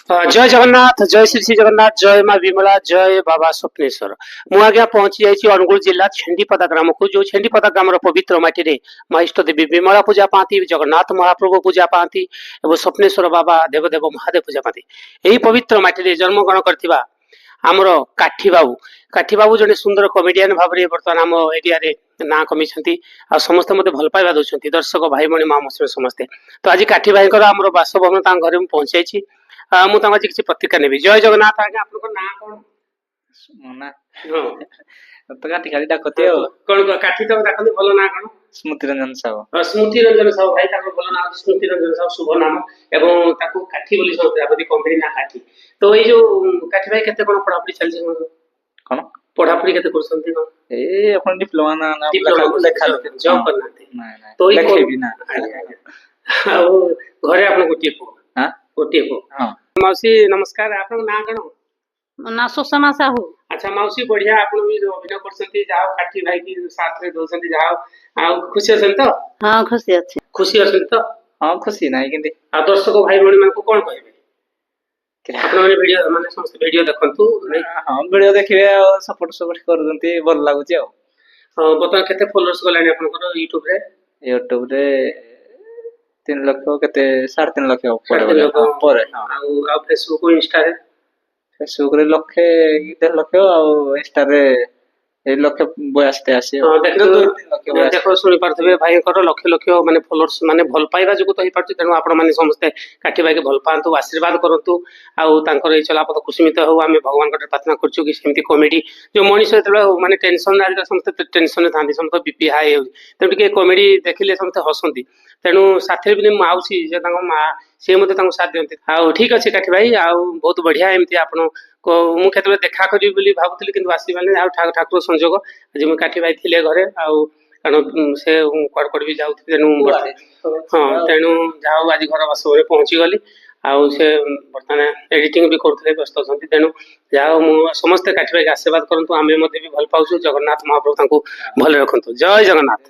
जय जगन्नाथ जय श्री श्री जगन्नाथ जय माँ विमला जय बाबा स्वप्नेश्वर मु आज्ञा पहुंची जाइए अनुगुल जिला छेंडीपदा ग्राम को जो छेंडीपदा ग्राम पवित्र माटी माँ इष्ट देवी विमला पूजा पाती जगन्नाथ महाप्रभु पूजा पाती और स्वप्नेश्वर बाबा देवदेव महादेव पूजा पाती यही पवित्र माटी जन्मग्रहण करथिबा आमर काठी बाबू जने सुंदर कमेडियन भाव में बर्तमान आम एरिया रे ना कमी समस्त मत भल पाइबा दौरान दर्शक भाई भाई माँ समस्ते तो आज काठी भाई आम बासभवन घर में पहुंचाई मुझे किसी प्रतिक्रिया नेबी जय जगन्नाथ आज्ञा आपन ना कोन ना हां तो काटी खाली डाकते हो कोन काठी तो डाकते भलो ना कोन स्मृति रंजन साहू स्मृति रंजन साहू भाई ताको भलो ना स्मृति रंजन साहू शुभ नाम एवं ताको काठी बोली संस्कृति कंपनी ना काठी तो ये जो काठी भाई केते कोन पढ़ापड़ी चल छै कोन पढ़ापड़ी केते करसंती कोन ए अपन डिप्लोमा ना लेखा जॉब करना नहीं तो लिखे भी ना ଆଉ ଘରେ ଆପଣ ଗୋଟିଏ ପୁଅ हां गोटे पुओ हां मौसी नमस्कार आपन ना कଣ ମୋ ନାଁ ସୁଷମା ସାହୁ। अच्छा मौसी बढ़िया आपण भी अभिनय करसंती जाओ काठी भाई की साथ रे दोसंती जाओ आ खुशी अछन तो ହଁ ଖୁସି ଅଛି। खुशी अछन तो हां खुशी नाही किंती आ दर्शक भाई भणी मन को कोन कहबे आपण माने वीडियो माने समस्त वीडियो देखंतु हां वीडियो देखिबे सपोर्ट करदंती भल लागुची बता केते फॉलोअर्स गलानी आपन को YouTube रे यूट्यूब रे 3 लाख केते 3.5 लाख साढ़े ऊपर पर आ फेसबुक इंस्टा रे फेसबुक रे लक्षे 1.5 लाख आ इंस्टा रे 1 लाख 82 आसी देखो शुणी पारे भाई लक्ष लक्ष माने फॉलोअर्स माने भल पाइबा जो तो पार्टी तेणु आपण माने समस्ते काठी भाई के भल पांतु आशीर्वाद करंतु आउ तांकर ए चलापथ कुसुमित हो आमे भगवान को प्रार्थना करछु कि सेमती कॉमेडी जो मनीष जेतले माने टेंशन आज समस्ते टेंशन थांती समस्त बीपी हाई हो तेणु के कॉमेडी देखिले समस्ते हसंती तेणु साथे भी माउसी जे तांको मा से मते तांको साथ दियंती आउ ठीक अछि काठी भाई आउ बहुत बढ़िया एमती आपण को मु केतले देखा करी बोली भाबुतली किंतु आसी माने आउ ठाकुर संजोग आज मु काठी भाई थिले घरे आउ कारण से कड़कड़ भी जाऊ तेणु हाँ तेणु जाऊ आज घर बासभवन पहुंची गली आउ से बर्तमान एडिटिंग भी करते व्यस्त अच्छा तेणु जाओ समस्ते काठी भाई आशीर्वाद करंतु आमे भी भल पाउछु जगन्नाथ महाप्रभु तांको भल रखंतु जय जगन्नाथ।